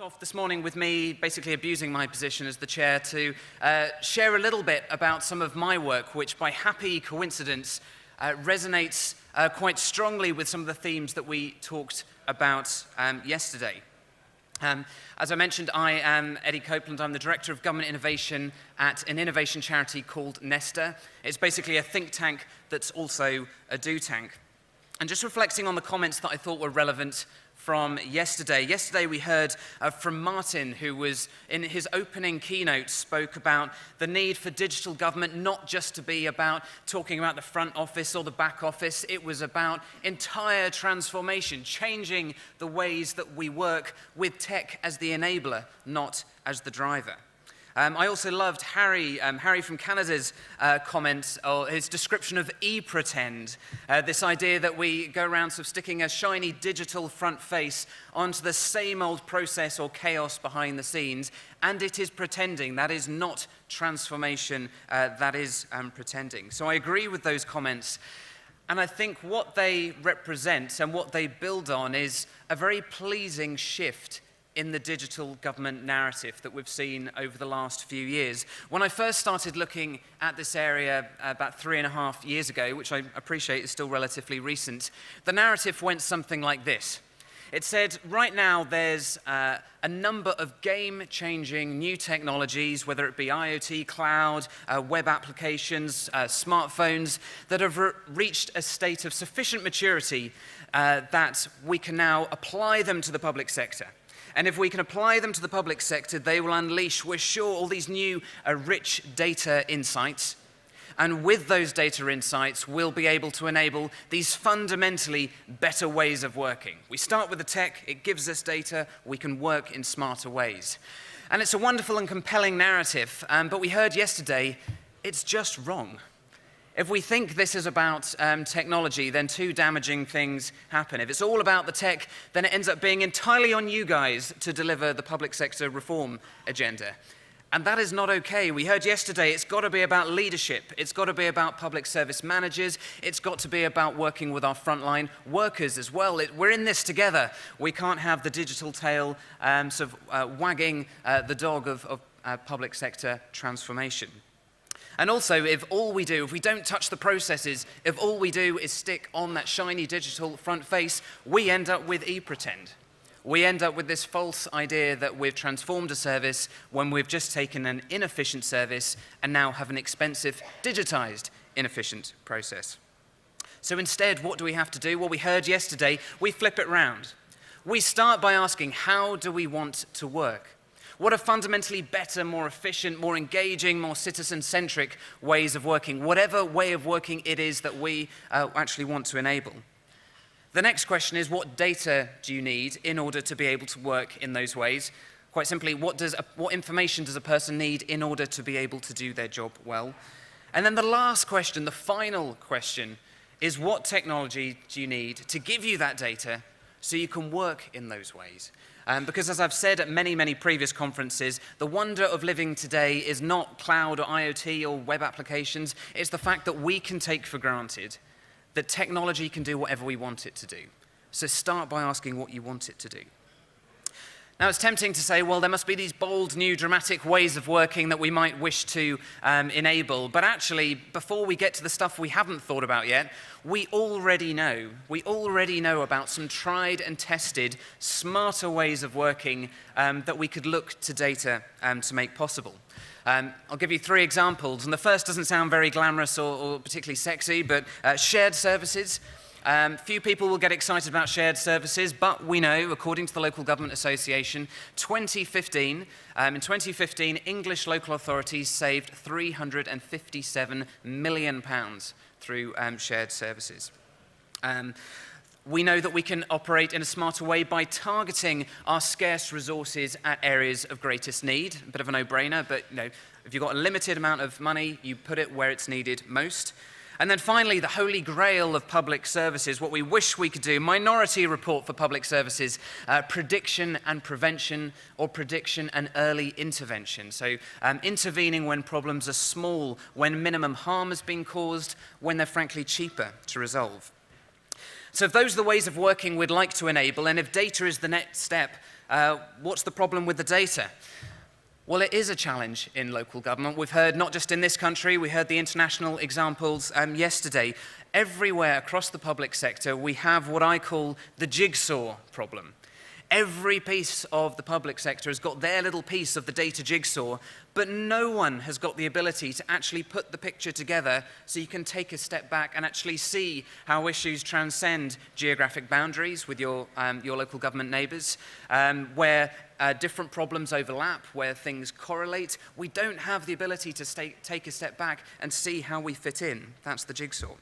Off this morning with me basically abusing my position as the chair to share a little bit about some of my work, which by happy coincidence resonates quite strongly with some of the themes that we talked about yesterday. As I mentioned, I am Eddie Copeland. I'm the Director of Government Innovation at an innovation charity called Nesta. It's basically a think tank that's also a do tank. And just reflecting on the comments that I thought were relevant from yesterday. Yesterday we heard from Martin, who was in his opening keynote spoke about the need for digital government not just to be about talking about the front office or the back office. It was about entire transformation, changing the ways that we work with tech as the enabler, not as the driver. I also loved Harry from Canada's comment, or his description of e-pretend, this idea that we go around sort of sticking a shiny digital front face onto the same old process or chaos behind the scenes, and it is pretending. That is not transformation, that is pretending. So I agree with those comments. And I think what they represent and what they build on is a very pleasing shift in the digital government narrative that we've seen over the last few years. When I first started looking at this area about 3.5 years ago, which I appreciate is still relatively recent, the narrative went something like this. It said, right now there's a number of game-changing new technologies, whether it be IoT, cloud, web applications, smartphones, that have reached a state of sufficient maturity that we can now apply them to the public sector. And if we can apply them to the public sector, they will unleash, we're sure, all these new rich data insights. And with those data insights, we'll be able to enable these fundamentally better ways of working. We start with the tech, it gives us data, we can work in smarter ways. And it's a wonderful and compelling narrative, but we heard yesterday, it's just wrong. If we think this is about technology, then two damaging things happen. If it's all about the tech, then it ends up being entirely on you guys to deliver the public sector reform agenda. And that is not okay. We heard yesterday it's got to be about leadership. It's got to be about public service managers. It's got to be about working with our frontline workers as well. We're in this together. We can't have the digital tail sort of wagging the dog of public sector transformation. And also, if we don't touch the processes, if all we do is stick on that shiny digital front face, we end up with e-pretend. We end up with this false idea that we've transformed a service when we've just taken an inefficient service and now have an expensive, digitized, inefficient process. So instead, what do we have to do? Well, we heard yesterday, we flip it round. We start by asking, how do we want to work? What are fundamentally better, more efficient, more engaging, more citizen-centric ways of working, whatever way of working it is that we actually want to enable? The next question is, what data do you need in order to be able to work in those ways? Quite simply, what information does a person need in order to be able to do their job well? And then the last question, the final question, is what technology do you need to give you that data so you can work in those ways? Because as I've said at many, many previous conferences, the wonder of living today is not cloud or IoT or web applications. It's the fact that we can take for granted that technology can do whatever we want it to do. So start by asking what you want it to do. Now, it's tempting to say, well, there must be these bold, new, dramatic ways of working that we might wish to enable. But actually, before we get to the stuff we haven't thought about yet, we already know about some tried and tested, smarter ways of working that we could look to data to make possible. I'll give you 3 examples. And the first doesn't sound very glamorous or particularly sexy, but shared services. Few people will get excited about shared services, but we know, according to the Local Government Association, in 2015, English local authorities saved £357 million through shared services. We know that we can operate in a smarter way by targeting our scarce resources at areas of greatest need. A bit of a no-brainer, but if you've got a limited amount of money, you put it where it's needed most. And then finally, the holy grail of public services, what we wish we could do, Minority Report for Public Services, prediction and prevention, or prediction and early intervention. So intervening when problems are small, when minimum harm has been caused, when they're frankly cheaper to resolve. So if those are the ways of working we'd like to enable, and if data is the next step What's the problem with the data? Well, it is a challenge in local government. We've heard, not just in this country, we heard the international examples yesterday. Everywhere across the public sector, we have what I call the jigsaw problem. Every piece of the public sector has got their little piece of the data jigsaw, but no one has got the ability to actually put the picture together so you can take a step back and actually see how issues transcend geographic boundaries with your local government neighbours, where different problems overlap, where things correlate. We don't have the ability to take a step back and see how we fit in. That's the jigsaw.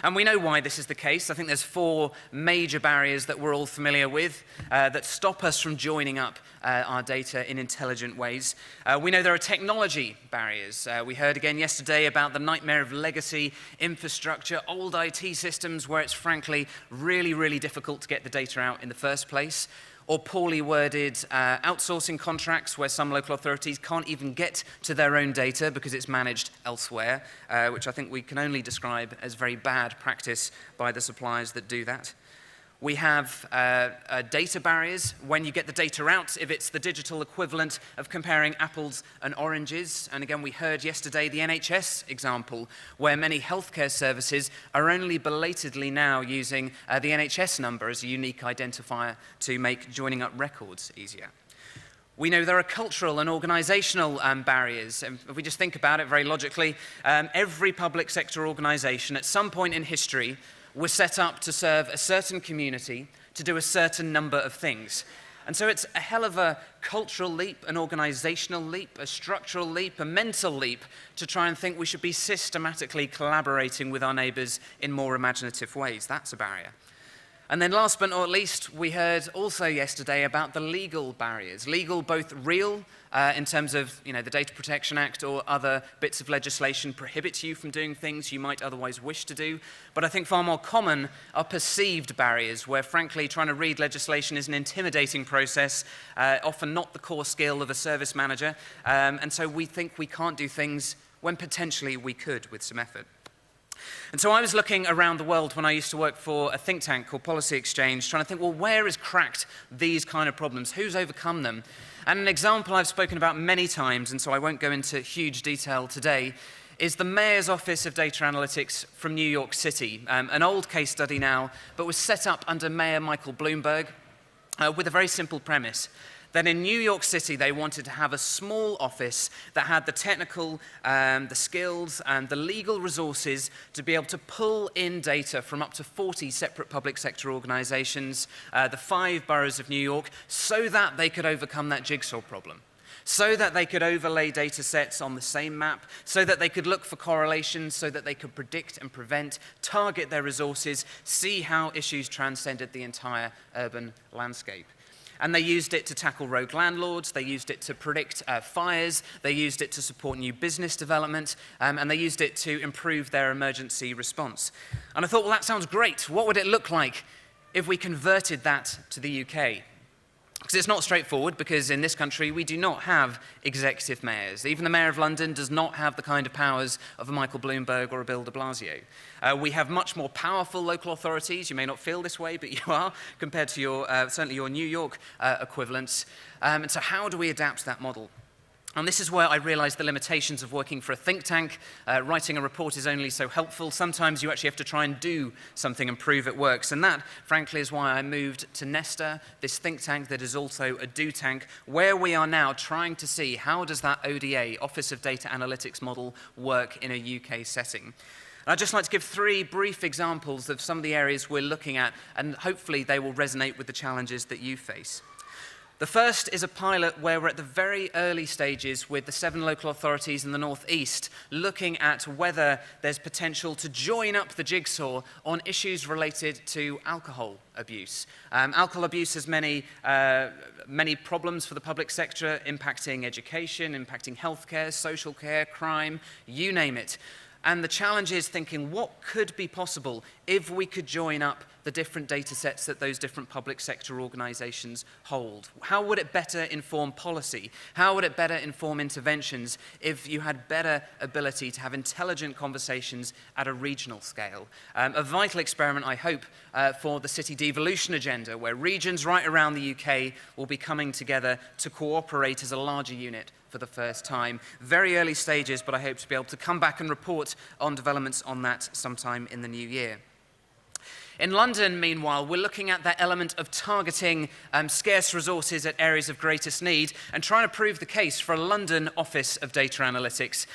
And we know why this is the case. I think there's 4 major barriers that we're all familiar with that stop us from joining up our data in intelligent ways. We know there are technology barriers. We heard again yesterday about the nightmare of legacy infrastructure, old IT systems where it's frankly really, really difficult to get the data out in the first place. Or poorly worded outsourcing contracts where some local authorities can't even get to their own data because it's managed elsewhere, which I think we can only describe as very bad practice by the suppliers that do that. We have data barriers when you get the data out, if it's the digital equivalent of comparing apples and oranges. And again, we heard yesterday the NHS example, where many healthcare services are only belatedly now using the NHS number as a unique identifier to make joining up records easier. We know there are cultural and organizational barriers. And if we just think about it very logically, every public sector organization at some point in history was set up to serve a certain community, to do a certain number of things. And so it's a hell of a cultural leap, an organizational leap, a structural leap, a mental leap to try and think we should be systematically collaborating with our neighbors in more imaginative ways. That's a barrier. And then last but not least, we heard also yesterday about the legal barriers. Legal, both real, in terms of the Data Protection Act or other bits of legislation prohibits you from doing things you might otherwise wish to do. But I think far more common are perceived barriers, where frankly trying to read legislation is an intimidating process, often not the core skill of a service manager. And so we think we can't do things when potentially we could with some effort. And so I was looking around the world when I used to work for a think tank called Policy Exchange, trying to think, well, where has cracked these kind of problems? Who's overcome them? And an example I've spoken about many times, and so I won't go into huge detail today, is the Mayor's Office of Data Analytics from New York City, an old case study now, but was set up under Mayor Michael Bloomberg with a very simple premise. That in New York City, they wanted to have a small office that had the technical, the skills, and the legal resources to be able to pull in data from up to 40 separate public sector organizations, the 5 boroughs of New York, so that they could overcome that jigsaw problem. So that they could overlay data sets on the same map, so that they could look for correlations, so that they could predict and prevent, target their resources, see how issues transcended the entire urban landscape. And they used it to tackle rogue landlords, they used it to predict fires, they used it to support new business development, and they used it to improve their emergency response. And I thought, well, that sounds great. What would it look like if we converted that to the UK? Because it's not straightforward, because in this country we do not have executive mayors. Even the Mayor of London does not have the kind of powers of a Michael Bloomberg or a Bill de Blasio. We have much more powerful local authorities. You may not feel this way, but you are, compared to your, certainly your New York equivalents. And so how do we adapt that model? And this is where I realized the limitations of working for a think tank. Writing a report is only so helpful. Sometimes you actually have to try and do something and prove it works. And that, frankly, is why I moved to Nesta, this think tank that is also a do tank, where we are now trying to see how does that ODA, Office of Data Analytics model, work in a UK setting. And I'd just like to give 3 brief examples of some of the areas we're looking at, and hopefully they will resonate with the challenges that you face. The first is a pilot where we're at the very early stages with the 7 local authorities in the northeast, looking at whether there's potential to join up the jigsaw on issues related to alcohol abuse. Alcohol abuse has many problems for the public sector, impacting education, impacting healthcare, social care, crime, you name it. And the challenge is thinking, what could be possible if we could join up the different data sets that those different public sector organizations hold? How would it better inform policy? How would it better inform interventions if you had better ability to have intelligent conversations at a regional scale? A vital experiment, I hope, for the city devolution agenda, where regions right around the UK will be coming together to cooperate as a larger unit for the first time. Very early stages, but I hope to be able to come back and report on developments on that sometime in the new year. In London, meanwhile, we're looking at that element of targeting scarce resources at areas of greatest need and trying to prove the case for a London Office of Data Analytics.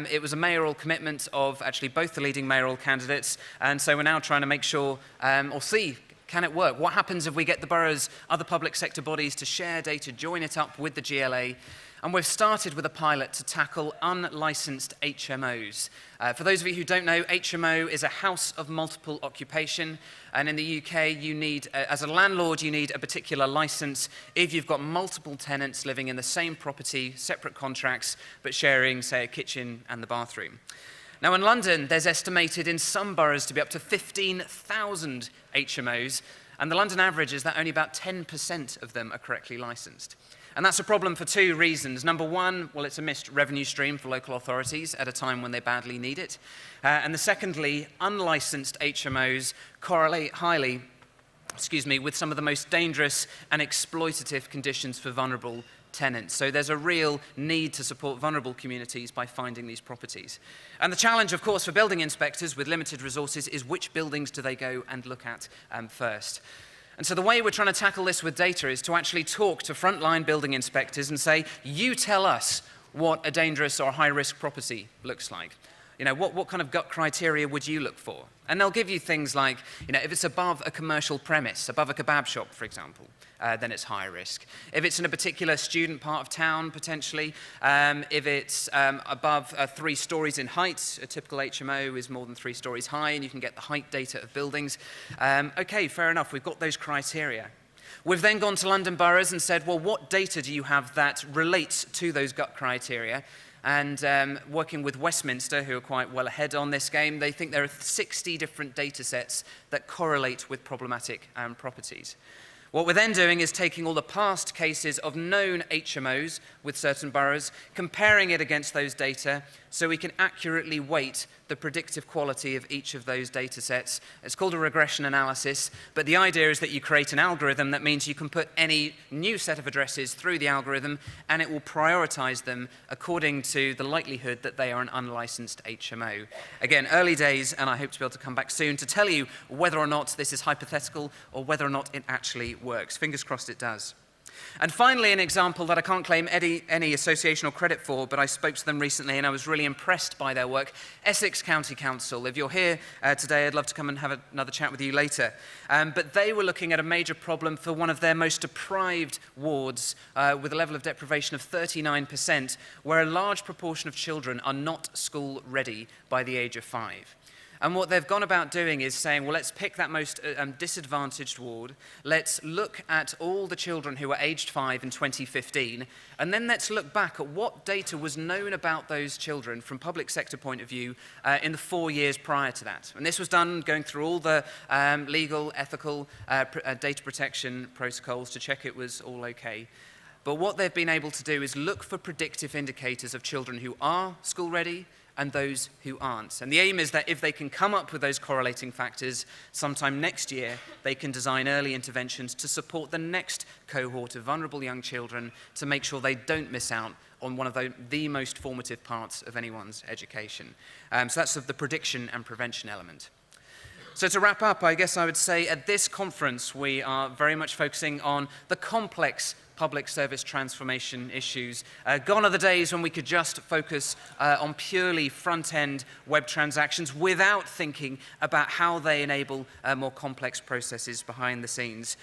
It was a mayoral commitment of actually both the leading mayoral candidates, and so we're now trying to make sure or see, can it work? What happens if we get the boroughs, other public sector bodies to share data, join it up with the GLA? And we've started with a pilot to tackle unlicensed HMOs. For those of you who don't know, HMO is a house of multiple occupation. And in the UK, you need, as a landlord, you need a particular license if you've got multiple tenants living in the same property, separate contracts, but sharing, say, a kitchen and the bathroom. Now, in London, there's estimated in some boroughs to be up to 15,000 HMOs. And the London average is that only about 10% of them are correctly licensed. And that's a problem for two reasons. Number one, well, it's a missed revenue stream for local authorities at a time when they badly need it. And secondly, unlicensed HMOs correlate highly, with some of the most dangerous and exploitative conditions for vulnerable tenants. So there's a real need to support vulnerable communities by finding these properties. And the challenge, of course, for building inspectors with limited resources is which buildings do they go and look at first. And so the way we're trying to tackle this with data is to actually talk to frontline building inspectors and say, you tell us what a dangerous or high-risk property looks like. You know, what kind of gut criteria would you look for? And they'll give you things like, you know, if it's above a commercial premise, above a kebab shop, for example, then it's high risk. If it's in a particular student part of town, potentially, if it's above 3 stories in height, a typical HMO is more than 3 stories high, and you can get the height data of buildings. Okay, fair enough, we've got those criteria. We've then gone to London boroughs and said, well, what data do you have that relates to those gut criteria? And working with Westminster, who are quite well ahead on this game, they think there are 60 different data sets that correlate with problematic properties. What we're then doing is taking all the past cases of known HMOs with certain boroughs, comparing it against those data so we can accurately weight the predictive quality of each of those data sets. It's called a regression analysis, but the idea is that you create an algorithm that means you can put any new set of addresses through the algorithm and it will prioritize them according to the likelihood that they are an unlicensed HMO. Again, early days, and I hope to be able to come back soon to tell you whether or not this is hypothetical or whether or not it actually works. Fingers crossed it does. And finally, an example that I can't claim any association or credit for, but I spoke to them recently and I was really impressed by their work. Essex County Council. If you're here today, I'd love to come and have another chat with you later. But they were looking at a major problem for one of their most deprived wards with a level of deprivation of 39%, where a large proportion of children are not school ready by the age of 5. And what they've gone about doing is saying, well, let's pick that most disadvantaged ward, let's look at all the children who were aged 5 in 2015, and then let's look back at what data was known about those children from public sector point of view in the 4 years prior to that. And this was done going through all the legal, ethical, data protection protocols to check it was all okay. But what they've been able to do is look for predictive indicators of children who are school ready and those who aren't. And the aim is that if they can come up with those correlating factors, sometime next year, they can design early interventions to support the next cohort of vulnerable young children to make sure they don't miss out on one of the most formative parts of anyone's education. So that's the prediction and prevention element. So to wrap up, I guess I would say at this conference, we are very much focusing on the complex public service transformation issues. Gone are the days when we could just focus on purely front-end web transactions without thinking about how they enable more complex processes behind the scenes.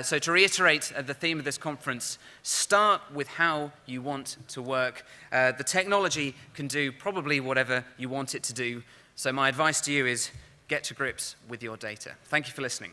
So to reiterate the theme of this conference, start with how you want to work. The technology can do probably whatever you want it to do. So my advice to you is get to grips with your data. Thank you for listening.